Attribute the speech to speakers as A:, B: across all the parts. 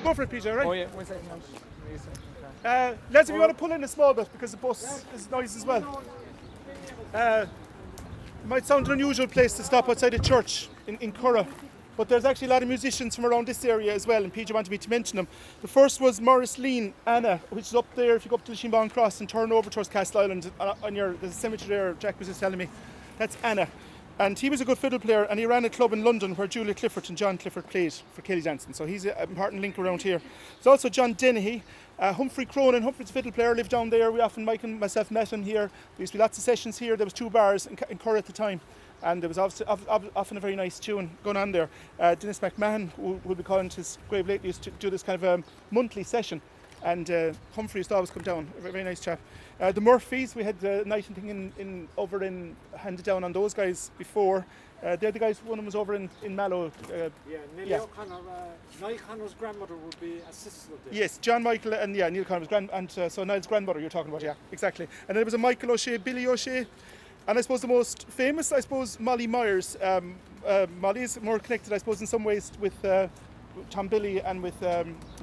A: Go for it, PJ, right?
B: Oh yeah, 1 second.
A: Lads, if you want to pull in a small bit because the bus is noisy as well. It might sound an unusual place to stop outside a church in Currow, but there's actually a lot of musicians from around this area as well, and PJ wanted me to mention them. The first was Morris Lean, Anna, which is up there if you go up to the Shinbone Cross and turn over towards Castle Island. There's a cemetery there, Jack was just telling me. That's Anna. And he was a good fiddle player, and he ran a club in London where Julia Clifford and John Clifford played for Kelly Jansen. So he's an important link around here. There's also John Dennehy, Humphrey Cronin. Humphrey's a fiddle player, lived down there. We often, Mike and myself, met him here. There used to be lots of sessions here. There was 2 bars in Currow at the time, and there was often a very nice tune going on there. Dennis McMahon, who will be calling to his grave lately, used to do this kind of a monthly session. And Humphrey used to always come down, a very nice chap. The Murphys, we had the night and thing over in handed down on those guys before. They're the guys, one of them was over in Mallow.
C: Nellie O'Connor, Niall Connor's grandmother would be a sister of theirs.
A: Yes, John Michael and Neil Connor's so Niall's grandmother you're talking about, yeah, exactly. And then there was a Michael O'Shea, Billy O'Shea, and I suppose the most famous, Molly Myers. Molly is more connected, I suppose, in some ways with Tom Billy and with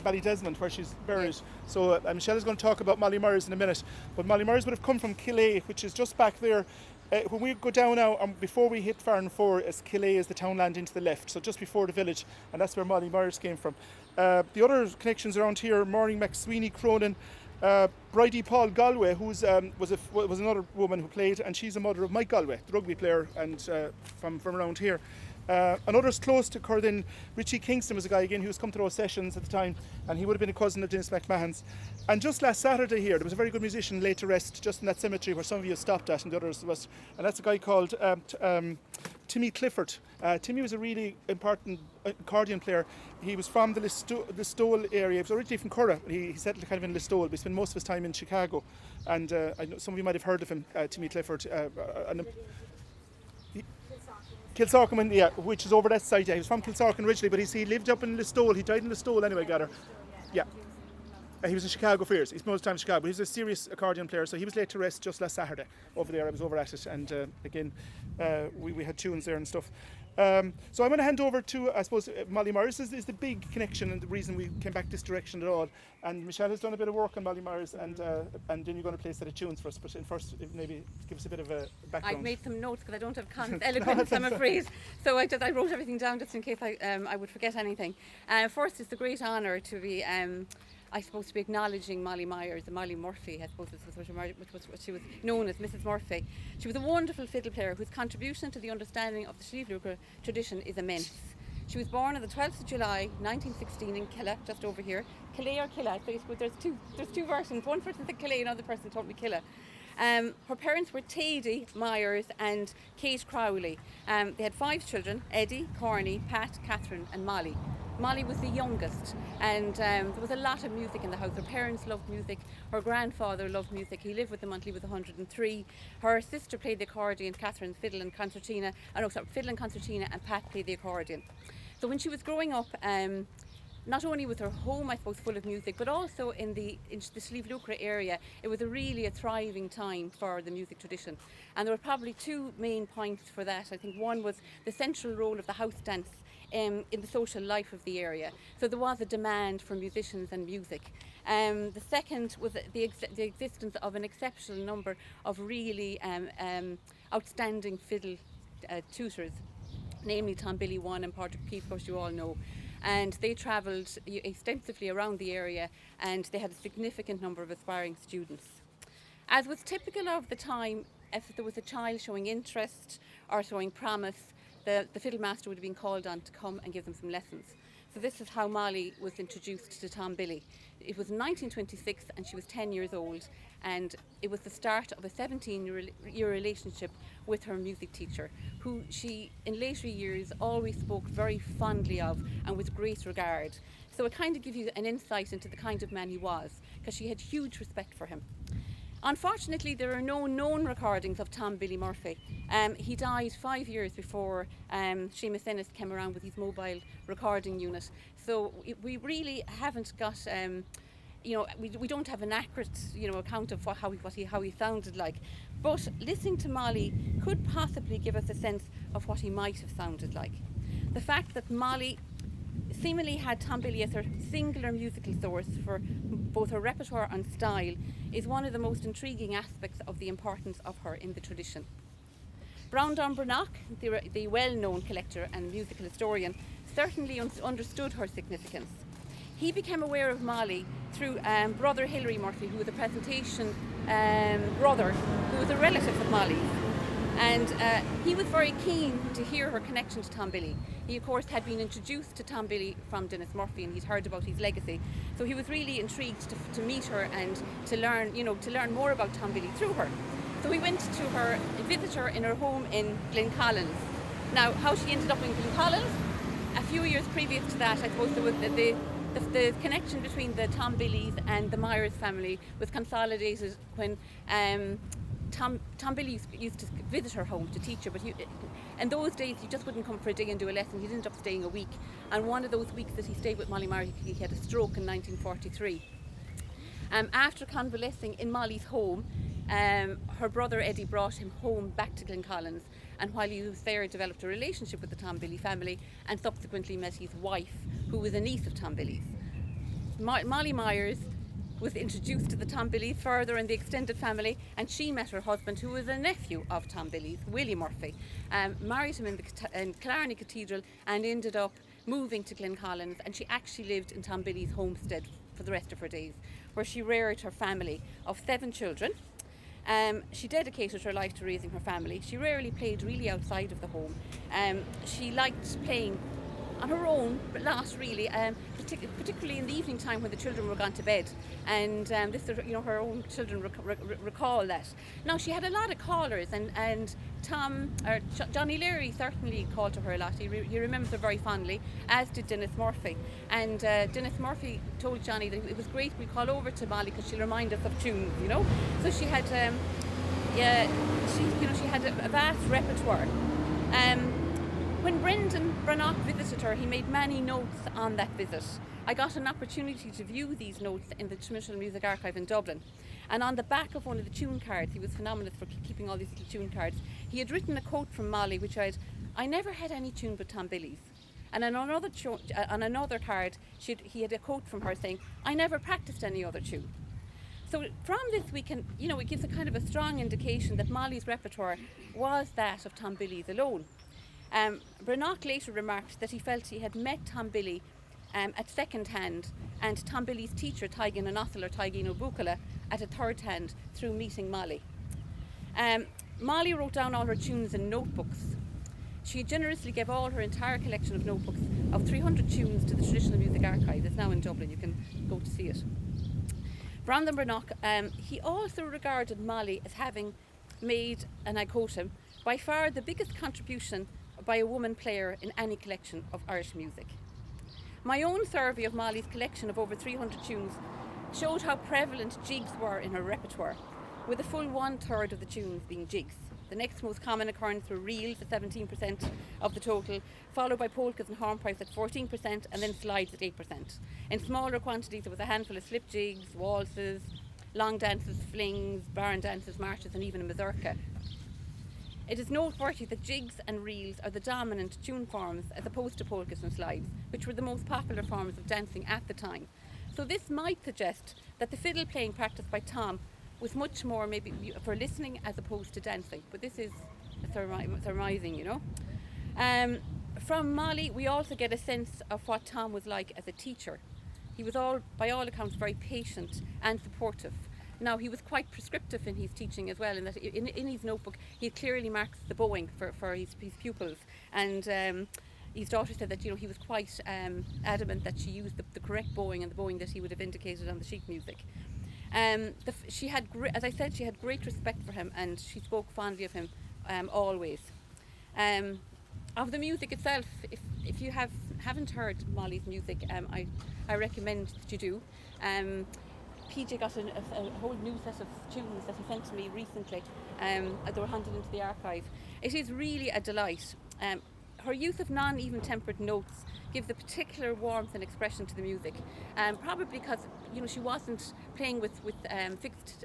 A: Ballydesmond, where she's buried. So Michelle is going to talk about Molly Myers in a minute. But Molly Myers would have come from Killay, which is just back there. When we go down now, before we hit Farn 4, Killay is the townland into the left, so just before the village, and that's where Molly Myers came from. The other connections around here, Maureen McSweeney Cronin, Bridie Paul Galway, who was another woman who played, and she's the mother of Mike Galway, the rugby player, and from around here. Others close to Curtin, Richie Kingston was a guy again who was come to those sessions at the time, and he would have been a cousin of Dennis McMahon's. And just last Saturday here, there was a very good musician laid to rest just in that cemetery where some of you stopped at and the others was, and that's a guy called Timmy Clifford. Timmy was a really important accordion player. He was from the Listowel area. He was originally from Currow. He settled kind of in Listowel, but he spent most of his time in Chicago. And I know some of you might have heard of him, Timmy Clifford. Kilsarcombe, yeah, which is over that side. Yeah, he was from Kilsarcombe originally, but he lived up in Listowel. He died in Listowel anyway, gather. Yeah. He was in Chicago for years. He spent most of the time in Chicago. He was a serious accordion player, so he was laid to rest just last Saturday over there. I was over at it, and again, we had tunes there and stuff. So I'm going to hand over to, I suppose, Molly Myers is the big connection and the reason we came back this direction at all. And Michelle has done a bit of work on Molly Myers, and then you're going to play a set of tunes for us. But first, maybe give us a bit of a background.
D: I've made some notes because I don't have Con's eloquence, I'm afraid. So I wrote everything down just in case I would forget anything. First, it's a great honour to be I suppose to be acknowledging Molly Myers and Molly Murphy, I suppose this was what she was known as, Mrs. Murphy. She was a wonderful fiddle player whose contribution to the understanding of the Slieve tradition is immense. She was born on the 12th of July 1916 in Killa, just over here. Killay or Killa, so there's two versions. One person said Killay, another person told me Killa. Her parents were Tady Myers and Kate Crowley. They had 5 children, Eddie, Corny, Pat, Catherine and Molly. Molly was the youngest, and there was a lot of music in the house. Her parents loved music, her grandfather loved music. He lived with them until he was 103. Her sister played the accordion, Catherine, fiddle and concertina, and Pat played the accordion. So when she was growing up, not only was her home, I suppose, full of music, but also in the Slieve Lucre area, it was really a thriving time for the music tradition. And there were probably 2 main points for that. I think one was the central role of the house dance in the social life of the area. So there was a demand for musicians and music. The second was the existence of an exceptional number of really outstanding fiddle tutors, namely Tom Billy One and Patrick Peake, of course you all know. And they travelled extensively around the area, and they had a significant number of aspiring students. As was typical of the time, if there was a child showing interest or showing promise, the fiddle master would have been called on to come and give them some lessons. So this is how Molly was introduced to Tom Billy. It was 1926 and she was 10 years old, and it was the start of a 17-year relationship with her music teacher, who she in later years always spoke very fondly of and with great regard. So it kind of gives you an insight into the kind of man he was, because she had huge respect for him. Unfortunately, there are no known recordings of Tom Billy Murphy. He died 5 years before Seamus Ennis came around with his mobile recording unit. So we really haven't got, we don't have an accurate, account of how he sounded like. But listening to Molly could possibly give us a sense of what he might have sounded like. The fact that Molly seemingly had Tombilly as her singular musical source for both her repertoire and style, is one of the most intriguing aspects of the importance of her in the tradition. Brown Brannock, the well-known collector and musical historian, certainly understood her significance. He became aware of Molly through brother Hilary Murphy, who was a presentation brother, who was a relative of Molly's. And he was very keen to hear her connection to Tombilly. He, of course, had been introduced to Tombilly from Dennis Murphy, and he'd heard about his legacy. So he was really intrigued to meet her and to learn more about Tombilly through her. So we went to her, visit her in her home in Glencollins. Now, how she ended up in Glencollins? A few years previous to that, I suppose there was the connection between the Tombillys and the Myers family was consolidated when Tombilly used to visit her home to teach her, but in those days he just wouldn't come for a day and do a lesson. He'd end up staying a week, and one of those weeks that he stayed with Molly Myers, he had a stroke in 1943. After convalescing in Molly's home, her brother Eddie brought him home back to Glencollins, and while he was there developed a relationship with the Tombilly family and subsequently met his wife, who was a niece of Tombilly's. Molly Myers was introduced to the Tombillys further in the extended family, and she met her husband, who was a nephew of Tombilly's, Willie Murphy, married him in Killarney Cathedral and ended up moving to Glencollins, and she actually lived in Tombilly's homestead for the rest of her days, where she reared her family of 7 children. She dedicated her life to raising her family. She rarely played really outside of the home. She liked playing on her own, but not really, particularly in the evening time when the children were gone to bed. And her own children recall that. Now, she had a lot of callers, and Johnny Leary certainly called to her a lot. He remembers her very fondly, as did Dennis Murphy. And Dennis Murphy told Johnny that it was great we call over to Molly because she'll remind us of tunes, So she had, she had a vast repertoire. When Brendan Brannock visited her, he made many notes on that visit. I got an opportunity to view these notes in the National Music Archive in Dublin. And on the back of one of the tune cards, he was phenomenal for keeping all these little tune cards, he had written a quote from Molly which read, "I never had any tune but Tombilly's." And on another card, he had a quote from her saying, "I never practiced any other tune." So from this we can, it gives a kind of a strong indication that Molly's repertoire was that of Tombilly's alone. Brannock later remarked that he felt he had met Tombilly at second hand, and Tombilly's teacher, Taigin Anothel or Taigin O'Bucala, at a third hand through meeting Molly. Molly wrote down all her tunes in notebooks. She generously gave all her entire collection of notebooks of 300 tunes to the Traditional Music Archive. It's now in Dublin, you can go to see it. Brandon Brannock, he also regarded Molly as having made, and I quote him, "by far the biggest contribution by a woman player in any collection of Irish music." My own survey of Molly's collection of over 300 tunes showed how prevalent jigs were in her repertoire, with a full 1/3 of the tunes being jigs. The next most common occurrence were reels at 17% of the total, followed by polkas and hornpipes at 14%, and then slides at 8%. In smaller quantities there was a handful of slip jigs, waltzes, long dances, flings, barn dances, marches, and even a mazurka. It is noteworthy that jigs and reels are the dominant tune forms as opposed to polkas and slides, which were the most popular forms of dancing at the time. So this might suggest that the fiddle playing practiced by Tom was much more maybe for listening as opposed to dancing, but this is surmising, From Molly we also get a sense of what Tom was like as a teacher. He was by all accounts very patient and supportive. Now, he was quite prescriptive in his teaching as well, in that in his notebook he clearly marks the bowing for his pupils, and his daughter said that he was quite adamant that she used the correct bowing and the bowing that he would have indicated on the sheet music. She had, as I said, she had great respect for him, and she spoke fondly of him always. Of the music itself, if you haven't heard Molly's music, I recommend that you do. PJ got a whole new set of tunes that he sent to me recently. They were handed into the archive. It is really a delight. Her use of non-even-tempered notes gives a particular warmth and expression to the music. Probably because she wasn't playing with fixed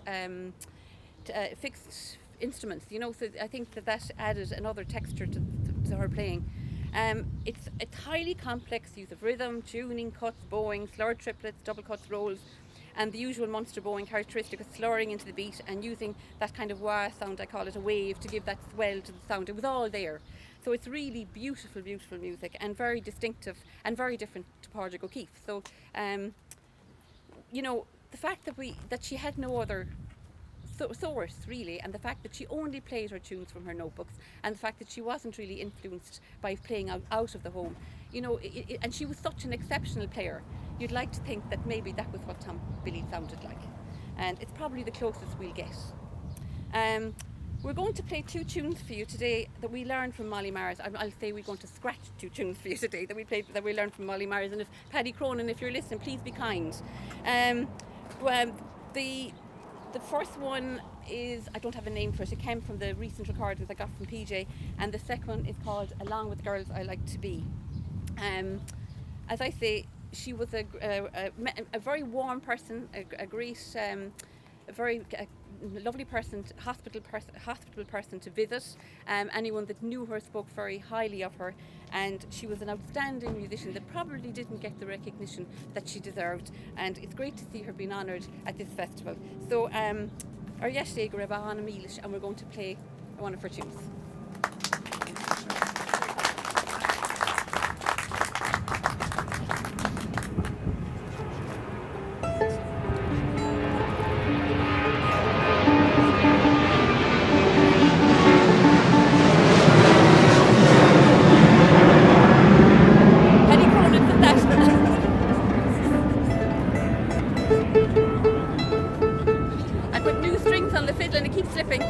D: instruments. So I think that added another texture to her playing. It's highly complex use of rhythm, tuning, cuts, bowing, slurred triplets, double cuts, rolls, and the usual Munster bowing characteristic of slurring into the beat and using that kind of wah sound, I call it a wave, to give that swell to the sound. It was all there. So it's really beautiful, beautiful music and very distinctive and very different to Pádraig O'Keeffe. So, the fact that she had no other source really, and the fact that she only played her tunes from her notebooks, and the fact that she wasn't really influenced by playing out of the home, and she was such an exceptional player. You'd like to think that maybe that was what Tom Billy sounded like, and it's probably the closest we'll get. We're going to play 2 tunes for you today that we learned from Molly Mars. I'll say we're going to scratch 2 tunes for you today that we learned from Molly Mars. And if Paddy Cronin, if you're listening, please be kind. The first one is, I don't have a name for it. It came from the recent recordings I got from PJ, and the second one is called "Along with the Girls I Like to Be." As I say, she was a very warm person, a great, a very lovely person, hospitable person to visit. Anyone that knew her spoke very highly of her, and she was an outstanding musician that probably didn't get the recognition that she deserved. And it's great to see her being honoured at this festival. So, our yesterday go on a Milish, and we're going to play one of her tunes. I put new strings on the fiddle and it keeps slipping.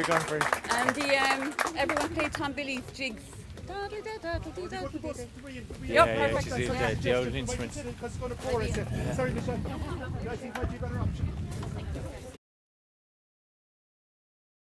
B: going for it.
D: And everyone played Tom Billy's jigs.
A: Oh,
B: Yeah,
D: perfect.
B: she's the old instruments.
A: Because it's going to pour, I said. Sorry, Michelle. I think might be a better option.